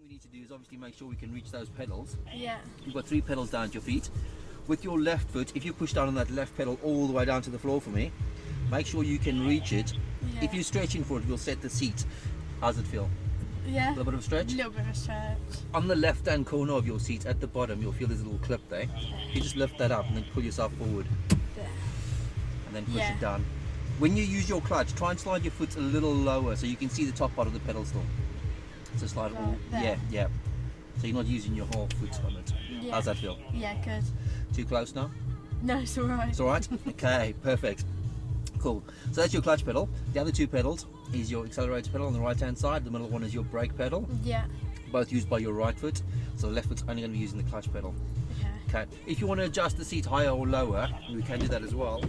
need to do is obviously make sure we can reach those pedals. Yeah. You've got 3 pedals down at your feet. With your left foot, if you push down on that left pedal all the way down to the floor for me, make sure you can reach it. Yeah. If you're stretching for it, we'll set the seat. How's it feel? Yeah. A little bit of a stretch? A little bit of a stretch. On the left hand corner of your seat at the bottom, you'll feel there's a little clip there. You just lift that up and then pull yourself forward. There. And then push it down. When you use your clutch, try and slide your foot a little lower so you can see the top part of the pedal still. So slide all, yeah. So you're not using your whole foot on it. Yeah. How's that feel? Yeah, good. Too close now? No, it's alright. It's alright? Okay, perfect. Cool. So that's your clutch pedal. The other 2 pedals is your accelerator pedal on the right hand side. The middle one is your brake pedal. Yeah. Both used by your right foot. So the left foot's only going to be using the clutch pedal. Okay. If you want to adjust the seat higher or lower, we can do that as well.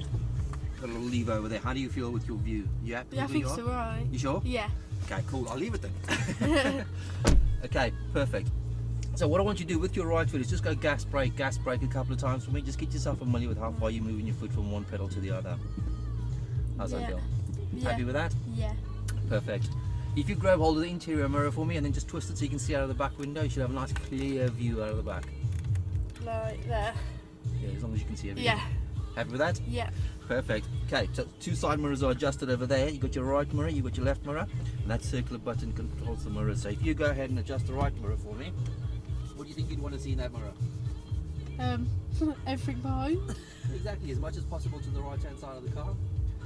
Got a little lever over there. How do you feel with your view? You happy Yeah, I with think where it's you are? alright. You sure? Yeah. Okay, cool. I'll leave it then. Okay, perfect. So what I want you to do with your right foot is just go gas brake a couple of times for me. Just get yourself familiar with how far you're moving your foot from one pedal to the other. How's that feel? Yeah. Happy with that? Yeah. Perfect. If you grab hold of the interior mirror for me and then just twist it so you can see out of the back window, you should have a nice clear view out of the back. Like there. Yeah, as long as you can see everything. Yeah. Happy with that? Yeah. Perfect. Okay, so 2 side mirrors are adjusted over there. You got your right mirror, you got your left mirror, and that circular button controls the mirrors. So if you go ahead and adjust the right mirror for me, what do you think you'd want to see in that mirror? Everything behind. Exactly, as much as possible to the right hand side of the car.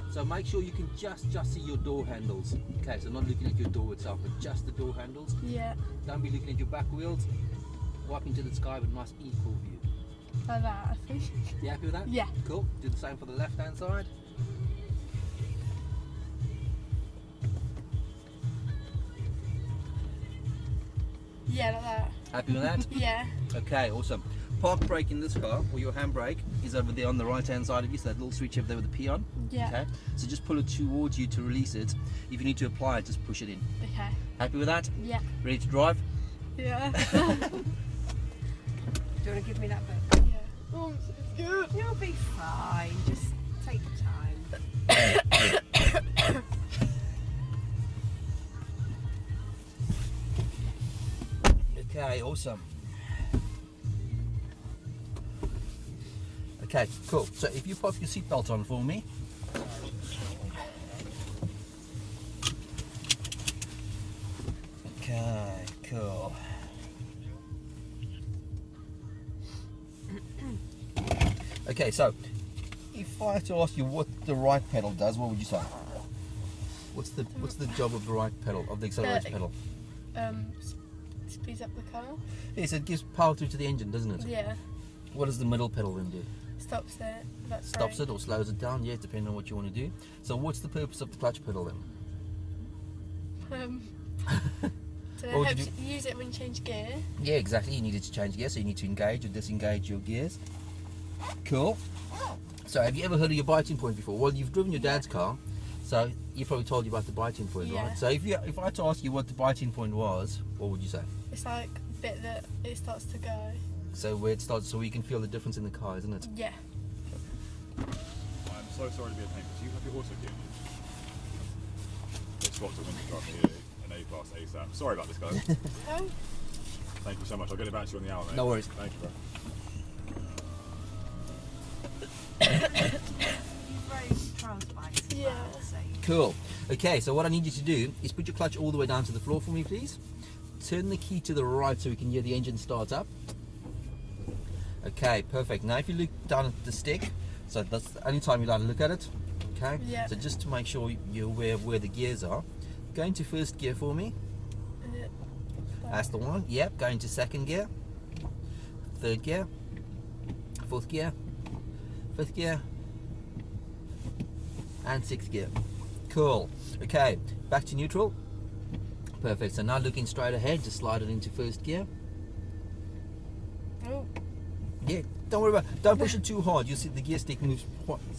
So make sure you can just see your door handles. Okay, so not looking at your door itself, but just the door handles. Yeah. Don't be looking at your back wheels. Wiping to the sky with a nice equal view. Like that, I think. You happy with that? Yeah. Cool. Do the same for the left hand side. Yeah, like that. Happy with that? Yeah. Okay, awesome. Park brake in this car, or your handbrake, is over there on the right hand side of you, so that little switch over there with the P on. Yeah. Okay, so just pull it towards you to release it. If you need to apply it, just push it in. Okay. Happy with that? Yeah. Ready to drive? Yeah. Do you want to give me that bit? Yeah. Oh, it's good. You'll be fine. Just take your time. Okay, awesome. Okay, cool. So if you pop your seatbelt on for me. Okay, cool. Okay, so if I had to ask you what the right pedal does, what would you say? What's the job of the right pedal, of the accelerator pedal? Speeds up the car. Yes, it gives power through to the engine, doesn't it? Yeah. What does the middle pedal then do? Stops it. That's Stops it or slows it down, yeah, depending on what you want to do. So what's the purpose of the clutch pedal then? To What would help you you use it when you change gear. Yeah, exactly. You needed to change gear, so you need to engage or disengage your gears. Cool. So have you ever heard of your biting point before? Well, you've driven your dad's car, so you probably told you about the biting point, Yeah. right? So if I had to ask you what the biting point was, what would you say? It's like a bit that it starts to go. So where it starts, so you can feel the difference in the car, isn't it? Yeah. I'm so sorry to be a pain, but do you have your auto gear? Let's swap to winter truck here, an A-Class ASAP. Sorry about this, guys. Oh. Thank you so much. I'll get it back to you on the hour, mate. No worries. Thank you, bro. You've raised trials bikes as Yeah. well, so you Cool. Okay, so what I need you to do is put your clutch all the way down to the floor for me, please. Turn the key to the right so we can hear the engine start up. Okay, perfect. Now if you look down at the stick, so that's the only time you're allowed to look at it. Okay? Yeah. So just to make sure you're aware of where the gears are. Go into first gear for me. That's the one. Yep, go into second gear. Third gear. Fourth gear. Fifth gear. And sixth gear. Cool. Okay, back to neutral. Perfect. So now looking straight ahead, just slide it into first gear. Oh. Yeah, don't worry about. Don't push it too hard. You see the gear stick moves.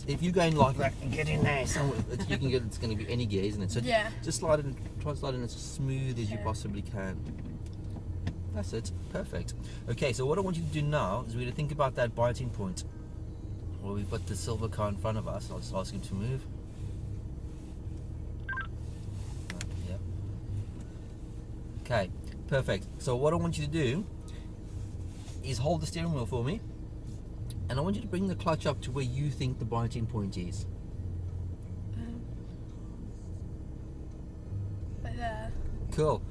If you're going like that and get in there, somewhere, you can get. It's going to be any gear, isn't it? So Yeah. just slide it. Try and slide it in as smooth as you possibly can. That's it. Perfect. Okay, so what I want you to do now is we're going to think about that biting point. Well, we've got the silver car in front of us. I'll just ask him to move. Yep. Okay. Perfect. So what I want you to do is hold the steering wheel for me, and I want you to bring the clutch up to where you think the biting point is. Right there. Cool.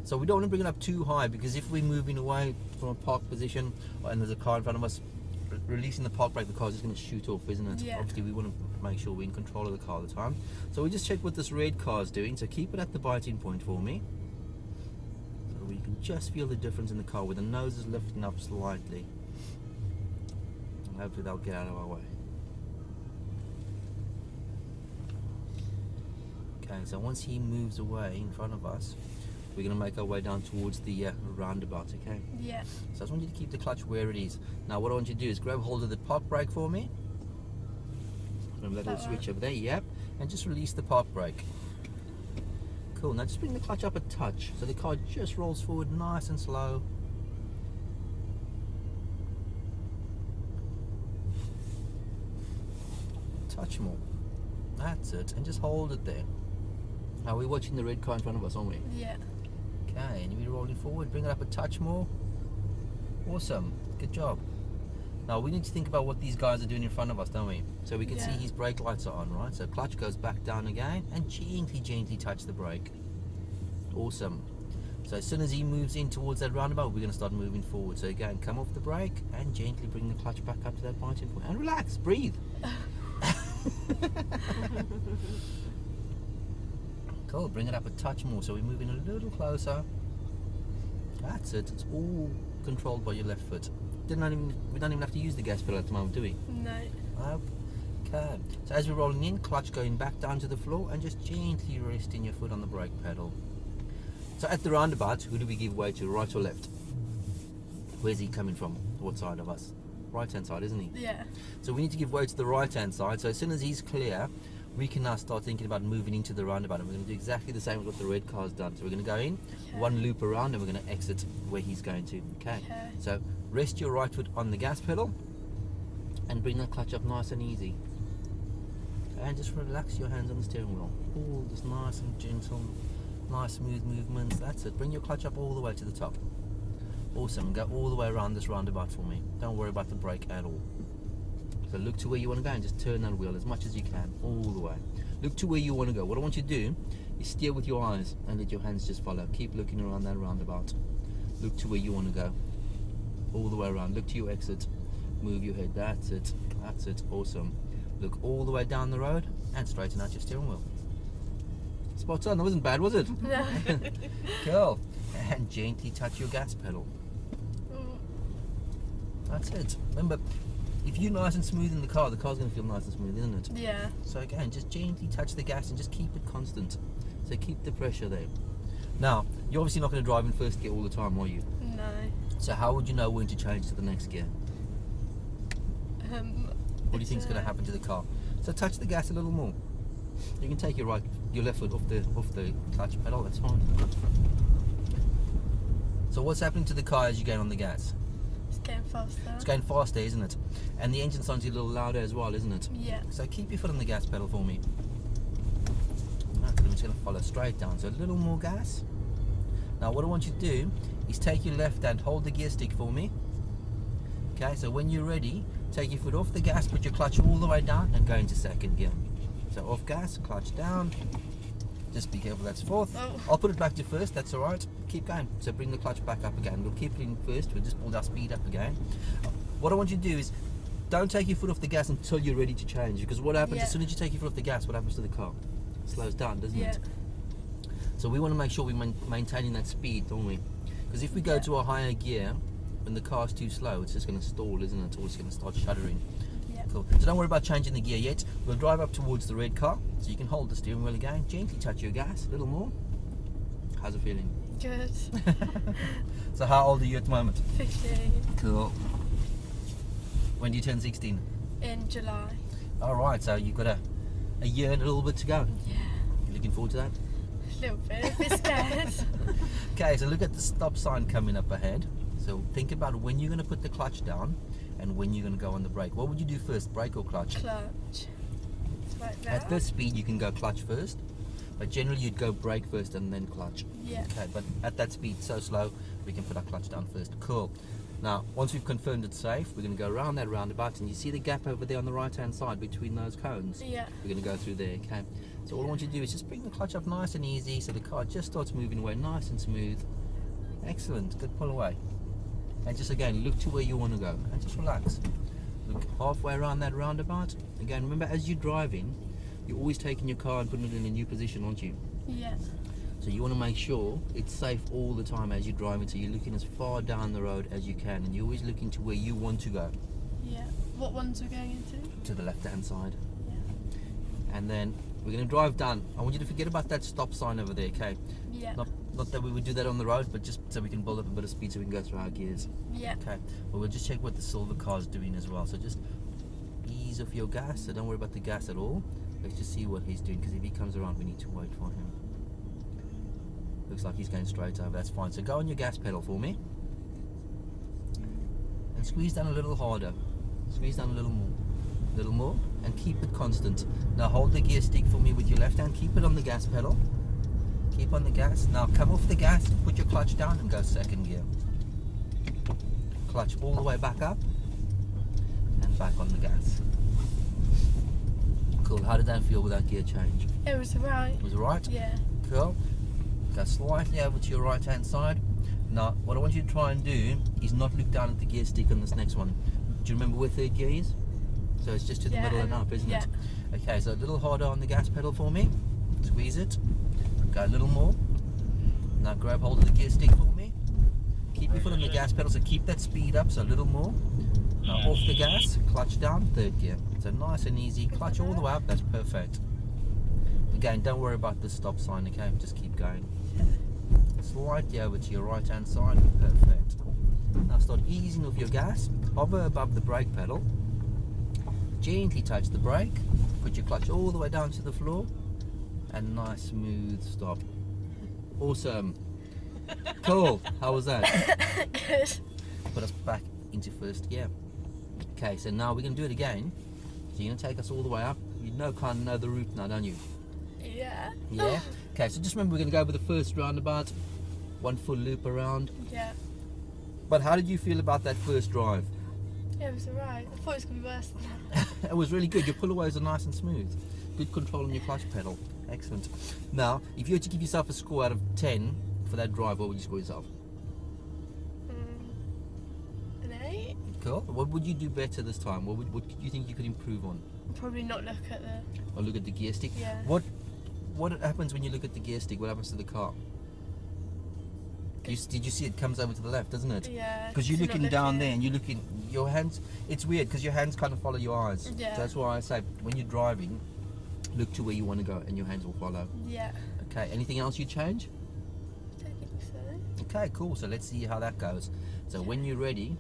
So we don't want to bring it up too high, because if we're moving away from a park position and there's a car in front of us, releasing the park brake, the car's just going to shoot off, isn't it? Yeah. Obviously we want to make sure we're in control of the car all the time. So we just check what this red car's doing. So keep it at the biting point for me, so we can just feel the difference in the car where the nose is lifting up slightly. And hopefully they'll get out of our way. Okay, so once he moves away in front of us, we're going to make our way down towards the roundabout, okay? Yeah. So I just want you to keep the clutch where it is. Now what I want you to do is grab hold of the park brake for me. Remember that little switch over there? Yep. And just release the park brake. Cool. Now just bring the clutch up a touch, so the car just rolls forward nice and slow. Touch more. That's it. And just hold it there. Now we're watching the red car in front of us, aren't we? Yeah. Okay, and you're rolling forward, bring it up a touch more. Awesome, good job. Now we need to think about what these guys are doing in front of us, don't we? So we can see Yeah. his brake lights are on, right? So clutch goes back down again and gently touch the brake. Awesome. So as soon as he moves in towards that roundabout, we're going to start moving forward. So again, come off the brake and gently bring the clutch back up to that biting point. And relax, breathe. Cool, bring it up a touch more, so we're moving a little closer. That's it, it's all controlled by your left foot. We don't even have to use the gas pedal at the moment, do we? No. Nope. Okay, so as we're rolling in, clutch going back down to the floor and just gently resting your foot on the brake pedal. So at the roundabout, who do we give way to, right or left? Where's he coming from? What side of us? Right hand side, isn't he? Yeah. So we need to give way to the right hand side, so as soon as he's clear, we can now start thinking about moving into the roundabout, and we're going to do exactly the same as what the red car's done. So we're going to go in, Okay. one loop around, and we're going to exit where he's going to. Okay. Okay. So rest your right foot on the gas pedal and bring that clutch up nice and easy. And just relax your hands on the steering wheel. All just nice and gentle, nice smooth movements. That's it. Bring your clutch up all the way to the top. Awesome. Go all the way around this roundabout for me. Don't worry about the brake at all. So look to where you want to go and just turn that wheel as much as you can, all the way. Look to where you want to go. What I want you to do is steer with your eyes and let your hands just follow. Keep looking around that roundabout. Look to where you want to go, all the way around. Look to your exit. Move your head. That's it. That's it. Awesome. Look all the way down the road and straighten out your steering wheel. Spot on. That wasn't bad, was it? No. Cool. And gently touch your gas pedal. That's it. Remember, if you're nice and smooth in the car's going to feel nice and smooth, isn't it? Yeah. So again, just gently touch the gas and just keep it constant. So keep the pressure there. Now, you're obviously not going to drive in first gear all the time, are you? No. So how would you know when to change to the next gear? What do you think is going to happen to the car? So touch the gas a little more. You can take your left foot off the clutch pedal. That's fine. So what's happening to the car as you get on the gas? It's getting faster. It's going faster, isn't it? And the engine's sounding a little louder as well, isn't it? Yeah. So keep your foot on the gas pedal for me. I'm just going to follow straight down. So a little more gas. Now what I want you to do is take your left hand, hold the gear stick for me. Okay, so when you're ready, take your foot off the gas, put your clutch all the way down and go into second gear. So off gas, clutch down. Just be careful, that's fourth. Oh. I'll put it back to first, that's alright. Keep going. So bring the clutch back up again. We'll keep it in first, we'll just build our speed up again. What I want you to do is, don't take your foot off the gas until you're ready to change, because what happens as soon as you take your foot off the gas, what happens to the car? It slows down, doesn't it? So we want to make sure we're maintaining that speed, don't we? Because if we go to a higher gear, when the car's too slow, it's just going to stall, isn't it? Or it's going to start shuddering. Yeah. Cool. So don't worry about changing the gear yet. We'll drive up towards the red car, so you can hold the steering wheel again, gently touch your gas, a little more. How's it feeling? Good. So how old are you at the moment? 15 Cool. When do you turn 16? in July. Alright, so you've got a year and a little bit to go. Yeah. You looking forward to that? A little bit. A bit scared. Okay, so look at the stop sign coming up ahead. So think about when you're going to put the clutch down and when you're going to go on the brake. What would you do first, brake or clutch? Clutch. Like that. At this speed, you can go clutch first. But generally you'd go brake first and then clutch. Yeah. Okay, but at that speed so slow, we can put our clutch down first. Cool. Now, once we've confirmed it's safe, we're going to go around that roundabout, and you see the gap over there on the right-hand side between those cones? Yeah. We're going to go through there, okay? So all I want you to do is just bring the clutch up nice and easy, so the car just starts moving away nice and smooth. Excellent, good pull away. And just again, look to where you want to go, and just relax. Look halfway around that roundabout. Again, remember, as you're driving, you're always taking your car and putting it in a new position, aren't you? Yeah. So you want to make sure it's safe all the time as you're driving, so you're looking as far down the road as you can, and you're always looking to where you want to go. Yeah. What ones we're going into? To the left-hand side. Yeah. And then we're going to drive down. I want you to forget about that stop sign over there, okay? Yeah. Not that we would do that on the road, but just so we can build up a bit of speed so we can go through our gears. Yeah. Okay, but we'll just check what the silver car's doing as well. So just ease off your gas, so don't worry about the gas at all. Let's just see what he's doing, because if he comes around we need to wait for him. Looks like he's going straight over, that's fine. So go on your gas pedal for me. And squeeze down a little harder. Squeeze down a little more. Little more, and keep it constant. Now hold the gear stick for me with your left hand, keep it on the gas pedal. Keep on the gas. Now come off the gas, put your clutch down and go second gear. Clutch all the way back up and back on the gas. Cool, how did that feel with that gear change? It was right. Was it right? Yeah. Cool. Go slightly over to your right hand side. Now what I want you to try and do is not look down at the gear stick on this next one. Do you remember where third gear is? So it's just to the Yeah, middle and up, isn't yeah. it? Okay, so a little harder on the gas pedal for me. Squeeze it. Go a little more. Now grab hold of the gear stick for me. Keep your foot on the gas pedal, so keep that speed up, so a little more. Now off the gas, clutch down, third gear. So nice and easy, clutch all the way up, that's perfect. Again, don't worry about the stop sign, okay? Just keep going. Slightly over to your right hand side, perfect. Now start easing off your gas, hover above the brake pedal. Gently touch the brake, put your clutch all the way down to the floor, and nice smooth stop. Awesome. Cool. How was that? Good. Put us back into first gear. Okay, so now we're going to do it again. So you're going to take us all the way up. You kind of know the route now, don't you? Yeah. Yeah? Okay, so just remember we're going to go over the first roundabout. One full loop around. Yeah. But how did you feel about that first drive? Yeah, it was alright. I thought it was going to be worse than that. It was really good. Your pull-aways are nice and smooth. Good control on your clutch pedal. Excellent. Now, if you were to give yourself a score out of 10 for that drive, what would you score yourself? An 8? Cool. What would you do better this time? What do you think you could improve on? Probably not look at the... Or look at the gear stick? Yeah. What happens when you look at the gear stick? What happens to the car? Did you see it comes over to the left, doesn't it? Yeah. Because you're not looking down there and you're looking, your hands, it's weird because your hands kind of follow your eyes. Yeah. So that's why I say when you're driving, look to where you want to go and your hands will follow. Yeah. Okay, anything else you change? I don't think so. Okay, cool. So let's see how that goes. So when you're ready,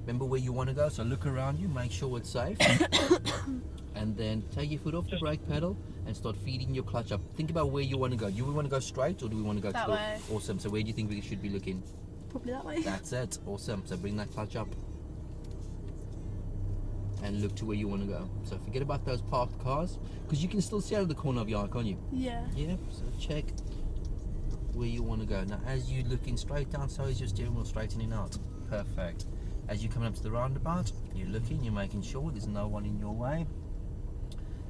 remember where you want to go. So look around you, make sure it's safe. And then take your foot off the brake pedal and start feeding your clutch up. Think about where you want to go. Do we want to go straight or do we want to go That to way. Awesome. So where do you think we should be looking? Probably that way. That's it. Awesome. So bring that clutch up and look to where you want to go. So forget about those parked cars because you can still see out of the corner of your eye, can't you? Yeah. Yeah. So check where you want to go. Now as you're looking straight down, so is your steering wheel straightening out. Perfect. As you're coming up to the roundabout, you're looking, you're making sure there's no one in your way.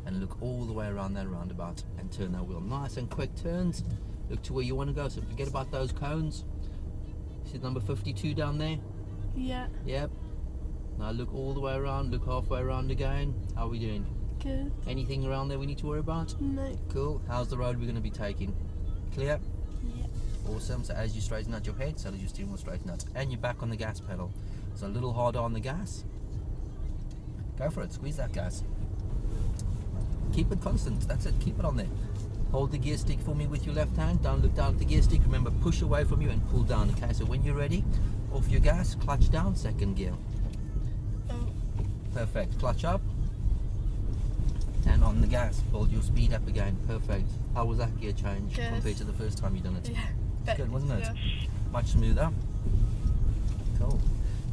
And look all the way around that roundabout and turn that wheel. Nice and quick turns. Look to where you want to go. So forget about those cones. See number 52 down there? Yeah. Yep. Now look all the way around. Look halfway around again. How are we doing? Good. Anything around there we need to worry about? No. Cool. How's the road we're going to be taking? Clear? Yeah. Awesome. So as you straighten out your head, so does your steering wheel straighten out. And you're back on the gas pedal. So a little harder on the gas. Go for it. Squeeze that gas. Keep it constant, that's it, keep it on there. Hold the gear stick for me with your left hand, don't look down at the gear stick, remember push away from you and pull down, okay? So when you're ready, off your gas, clutch down, second gear. Oh. Perfect, clutch up, and on the gas, build your speed up again, perfect. How was that gear change Good. compared to the first time you done it? Yeah. Good, wasn't it? Yeah. Much smoother. Cool,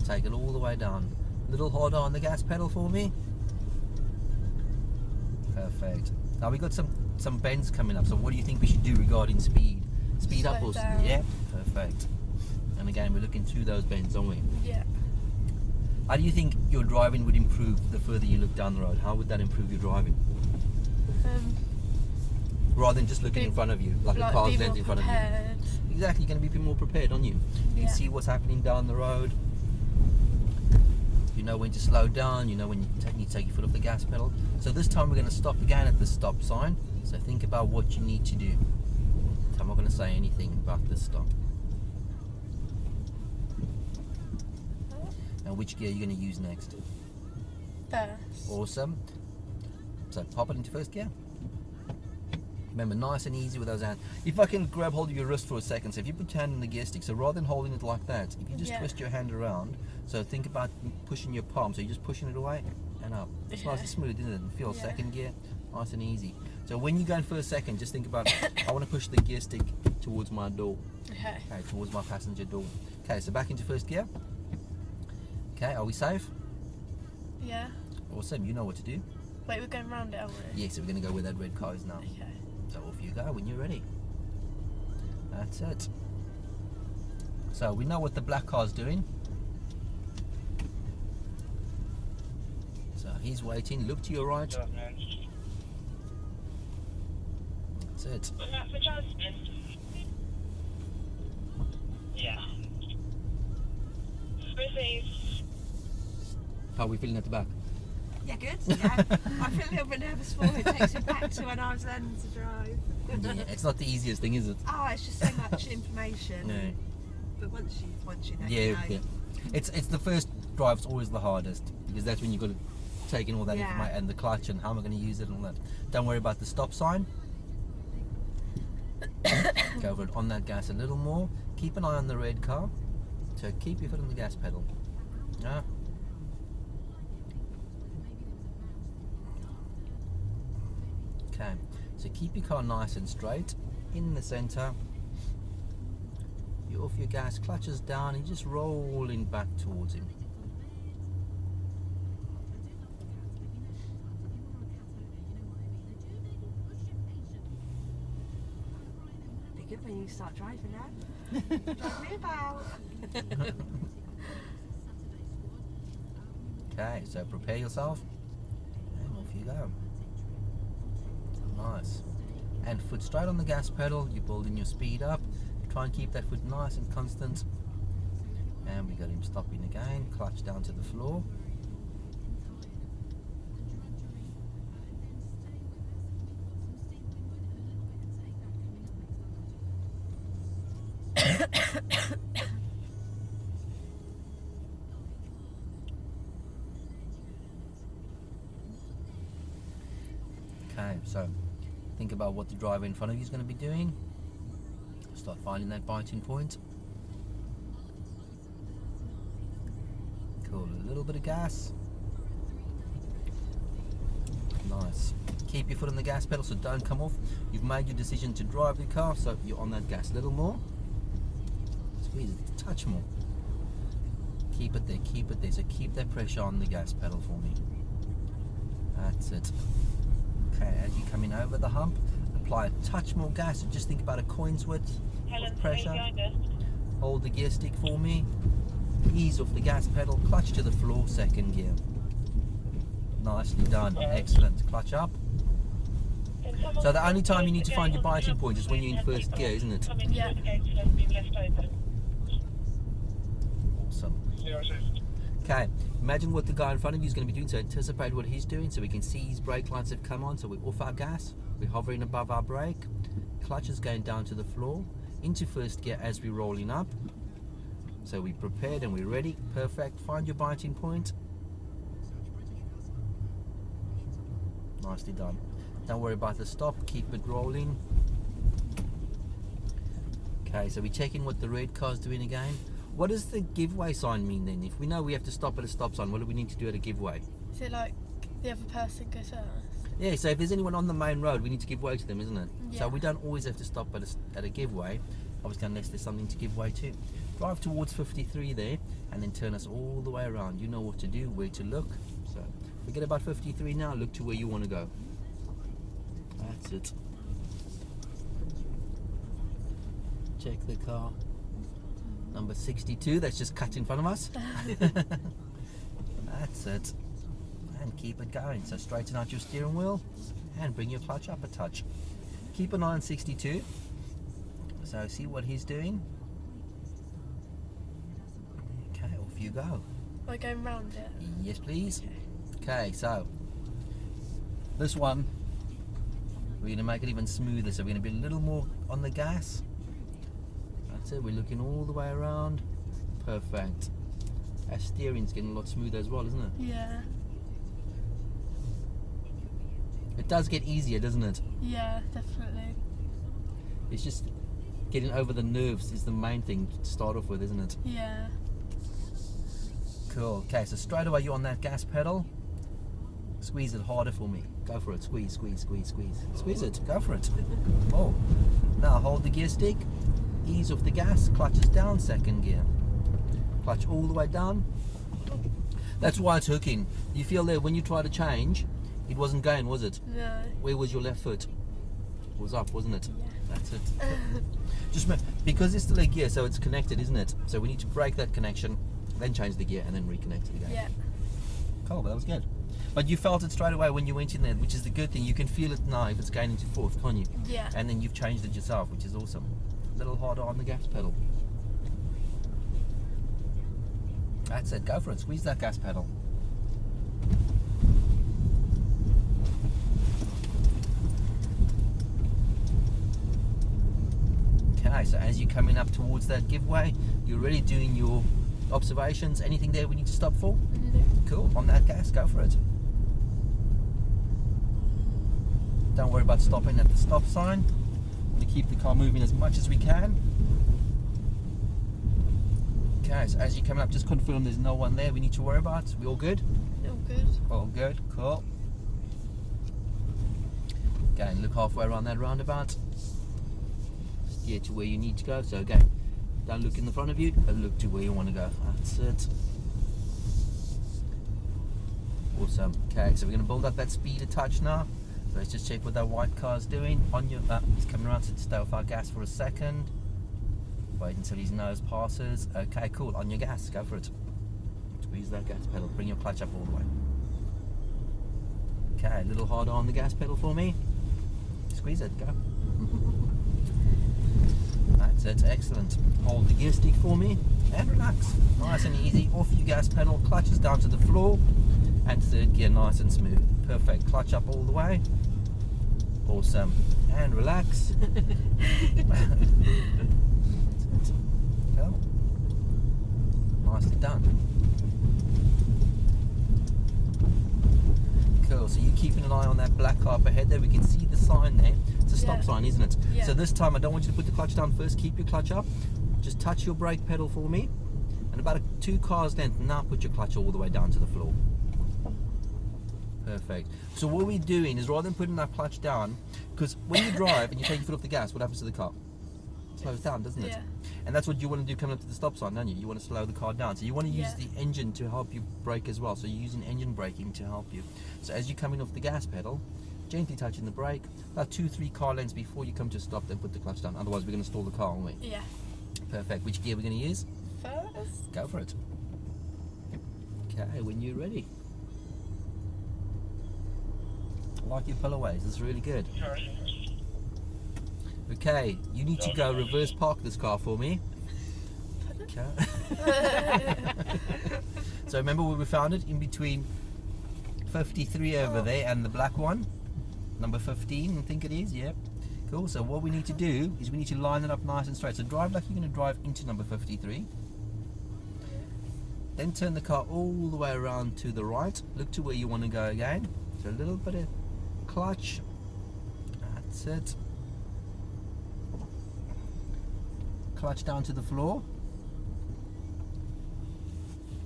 take it all the way down. Little harder on the gas pedal for me. Perfect. Now we got some bends coming up. So what do you think we should do regarding speed? Speed up Slow or down. yeah? Perfect. And again, we're looking through those bends, aren't we? Yeah. How do you think your driving would improve the further you look down the road? How would that improve your driving? Rather than just looking in front of you, like a car's be length more in front of you. prepared. Exactly, you're going to be more prepared, aren't you? You Yeah. can see what's happening down the road. You know when to slow down, you know when you need to take your foot off the gas pedal. So this time we're going to stop again at the stop sign. So think about what you need to do. So I'm not going to say anything about this stop. And which gear are you going to use next? First. Awesome. So pop it into first gear. Remember, nice and easy with those hands. If I can grab hold of your wrist for a second, so if you put your hand on the gear stick, so rather than holding it like that, if you just Yeah. twist your hand around, so think about pushing your palm, so you're just pushing it away and up. It's nice Okay. and smooth, isn't it? And feel Yeah. second gear, nice and easy. So when you go in first second, just think about, I want to push the gear stick towards my door, Okay. okay, towards my passenger door. Okay, so back into first gear. Okay, are we safe? Yeah. Awesome, you know what to do. Wait, we're going round it, aren't we? Yeah, so we're going to go where that red car is now. Okay. So off you go when you're ready. That's it. So we know what the black car's doing. So he's waiting. Look to your right. That's it. Yeah. Received. How are we feeling at the back? Yeah, good. Yeah. I feel a little bit nervous for it. It takes me back to when I was learning to drive. Yeah, it's not the easiest thing, is it? Oh, it's just so much information. No. But once you know, Yeah, you know. yeah. It's the first drive's always the hardest because that's when you've got to take in all that Yeah. information and the clutch and how am I going to use it and all that. Don't worry about the stop sign. Go over it on that gas a little more. Keep an eye on the red car. So keep your foot on the gas pedal. Yeah. Okay. So keep your car nice and straight in the center. You're off your gas, clutches down, and you're just rolling back towards him. Be good when you start driving now. Drive me about. Okay, so prepare yourself and off you go. Nice. And foot straight on the gas pedal, you're building your speed up. Try and keep that foot nice and constant. And we got him stopping again, clutch down to the floor. Okay, so think about what the driver in front of you is going to be doing. Start finding that biting point. Cool, a little bit of gas. Nice. Keep your foot on the gas pedal, so don't come off. You've made your decision to drive the car, so you're on that gas a little more. Squeeze it a touch more. Keep it there, keep it there. So keep that pressure on the gas pedal for me. That's it. Okay, as you're coming over the hump, apply a touch more gas. So just think about a coin's width of pressure. Hold the gear stick for me. Ease off the gas pedal, clutch to the floor, second gear. Nicely done, excellent. Clutch up. So the only time you need to find your biting point is when you're in first gear, isn't it? Yeah. Awesome. Okay, imagine what the guy in front of you is going to be doing, so anticipate what he's doing, so we can see his brake lights have come on, so we're off our gas, we're hovering above our brake, clutch is going down to the floor, into first gear as we're rolling up. So we're prepared and we're ready, perfect. Find your biting point. Nicely done. Don't worry about the stop, keep it rolling. Okay, so we're checking what the red car's doing again. What does the giveaway sign mean then? If we know we have to stop at a stop sign, what do we need to do at a giveaway? Is it like the other person goes first? Yeah, so if there's anyone on the main road, we need to give way to them, isn't it? Yeah. So we don't always have to stop at a giveaway, obviously unless there's something to give way to. Drive towards 53 there, and then turn us all the way around. You know what to do, where to look. So we get about 53 now, look to where you want to go. That's it. Check the car. Number 62, that's just cut in front of us. That's it. And keep it going. So straighten out your steering wheel and bring your clutch up a touch. Keep an eye on 62. So see what he's doing. Okay, off you go. Am I going round it? Yes, please. Okay, so this one, we're going to make it even smoother. So we're going to be a little more on the gas. That's it. We're looking all the way around. Perfect. Our steering's getting a lot smoother as well, isn't it? Yeah. It does get easier, doesn't it? Yeah, definitely. It's just getting over the nerves is the main thing to start off with, isn't it? Yeah. Cool. Okay, so straight away you're on that gas pedal. Squeeze it harder for me. Go for it. Squeeze, squeeze, squeeze, squeeze. Squeeze it. Go for it. Oh. Now hold the gear stick. Ease off the gas. Clutch is down. Second gear. Clutch all the way down. That's why it's hooking. You feel there when you try to change, it wasn't going, was it? No. Where was your left foot? It was up, wasn't it? Yeah. That's it. Just remember, because it's still a gear, so it's connected, isn't it? So we need to break that connection, then change the gear, and then reconnect it again. Yeah. Cool, but that was good. But you felt it straight away when you went in there, which is the good thing. You can feel it now if it's going into fourth, can't you? Yeah. And then you've changed it yourself, which is awesome. A little harder on the gas pedal. That's it, go for it. Squeeze that gas pedal. Okay, so as you're coming up towards that giveaway, you're already doing your observations. Anything there we need to stop for? No. Cool, on that gas, go for it. Don't worry about stopping at the stop sign. We keep the car moving as much as we can. Okay, so as you're coming up, just confirm there's no one there we need to worry about. We all good? All good. All good, cool. Okay, look halfway around that roundabout. Steer to where you need to go. So again, don't look in the front of you, but look to where you want to go. That's it. Awesome. Okay, so we're going to build up that speed a touch now. So let's just check what that white car's doing. On your, he's coming around, so stay off our gas for a second. Wait until his nose passes. Okay, cool. On your gas, go for it. Squeeze that gas pedal. Bring your clutch up all the way. Okay, a little harder on the gas pedal for me. Squeeze it, go. That's it, excellent. Hold the gear stick for me and relax. Nice and easy. Off your gas pedal, clutch is down to the floor, and third gear nice and smooth. Perfect. Clutch up all the way. Awesome. And relax. Well, nicely done. Cool, so you're keeping an eye on that black car up ahead there. We can see the sign there. It's a stop sign, isn't it? Yeah. So this time I don't want you to put the clutch down first. Keep your clutch up. Just touch your brake pedal for me. And about 2 cars length, now put your clutch all the way down to the floor. Perfect. So what we're doing is rather than putting that clutch down, because when you drive and you take your foot off the gas, what happens to the car? It slows down, doesn't it? Yeah. And that's what you want to do coming up to the stop sign, don't you? You want to slow the car down. So you want to use the engine to help you brake as well. So you're using engine braking to help you. So as you're coming off the gas pedal, gently touching the brake, about 2-3 car lengths before you come to a stop, then put the clutch down. Otherwise we're going to stall the car, aren't we? Yeah. Perfect. Which gear are we going to use? First. Go for it. Okay, when you're ready. I like your pilloways, it's really good. Okay, you need to go reverse park this car for me. Okay. So remember where we found it? In between 53 over there and the black one. Number 15, I think it is, yep. Cool, so what we need to do is we need to line it up nice and straight. So drive like you're going to drive into number 53. Then turn the car all the way around to the right. Look to where you want to go again. So a little bit of clutch. That's it. Clutch down to the floor.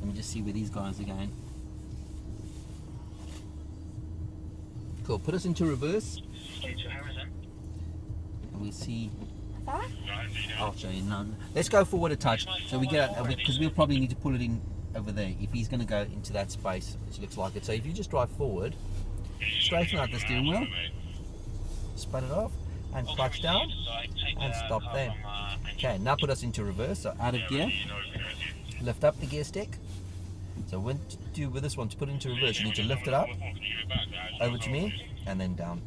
Let me just see where these guys are going. Cool, put us into reverse. And we see. I'll show you. No, let's go forward a touch. So we get out, because we'll probably need to pull it in over there if he's going to go into that space, which looks like it. So if you just drive forward, straighten out the steering wheel. spun it off, and clutch down, and stop there. Okay, now put us into reverse, so out of gear, lift up the gear stick. So when to do with this one, to put it into reverse, you need to lift it up, over to me, and then down.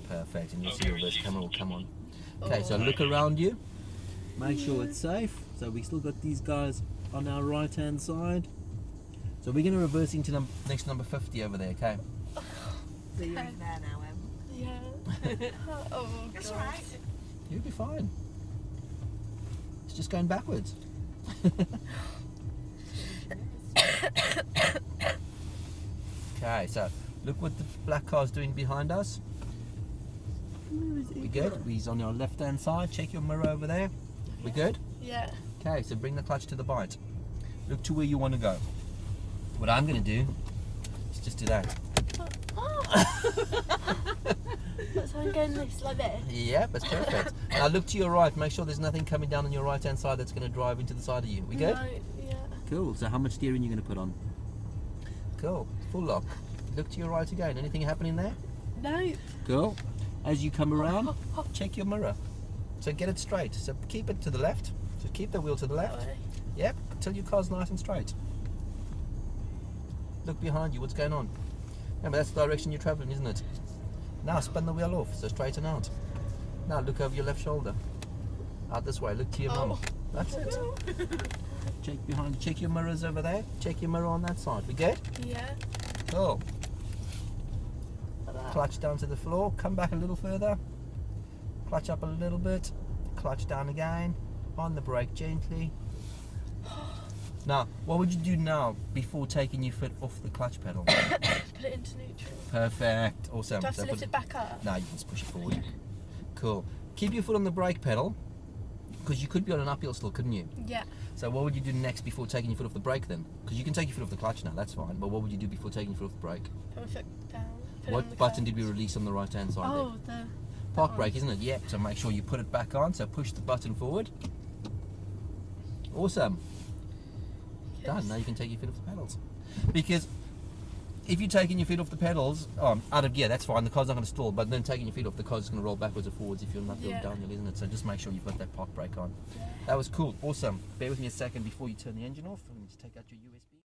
Perfect, and you'll see your reverse camera will come on. Okay, so look around you, make sure it's safe. So we still got these guys on our right hand side. So we're going to reverse into next number 50 over there, okay? So you're in there now, Em. Yeah. Oh, That's God. alright. You'll be fine. It's just going backwards. Okay, so look what the black car's doing behind us. We good? He's on your left hand side. Check your mirror over there. We good? Yeah. Okay, so bring the clutch to the bite. Look to where you want to go. What I'm going to do is just do that. So I'm going this like this. Yeah, that's perfect. Now look to your right. Make sure there's nothing coming down on your right hand side that's going to drive into the side of you. We good? No, yeah. Cool. So how much steering are you going to put on? Cool. Full lock. Look to your right again. Anything happening there? No. Cool. As you come around, check your mirror. So get it straight. So keep it to the left. So keep the wheel to the That left. way. Yep. Until your car's nice and straight. Look behind you. What's going on? Remember, that's the direction you're traveling, isn't it? Now spin the wheel off. So straighten out. Now look over your left shoulder. Out this way. Look to your mum. That's it. Check behind. Check your mirrors over there. Check your mirror on that side. We good? Yeah. Cool. Like that. Clutch down to the floor, come back a little further, clutch up a little bit, clutch down again, on the brake gently. Now, what would you do now before taking your foot off the clutch pedal? Put it into neutral. Perfect, awesome. Do I have So to put lift it back up? No, you can just push it forward. Cool. Keep your foot on the brake pedal, because you could be on an uphill still, couldn't you? Yeah. So what would you do next before taking your foot off the brake then? Because you can take your foot off the clutch now, that's fine, but what would you do before taking your foot off the brake? Put my foot down. Put it on What the button did we clutch. release on the right hand side Oh, there? the Park that brake, one. isn't it? Yep. So make sure you put it back on. So push the button forward. Awesome. Done. Now you can take your feet off the pedals. Because if you're taking your feet off the pedals, out of gear, that's fine. The car's not going to stall. But then taking your feet off, the car's going to roll backwards or forwards if you're not going Yeah. downhill, isn't it? So just make sure you've got that park brake on. Yeah. That was cool. Awesome. Bear with me a second before you turn the engine off. Let me just take out your USB.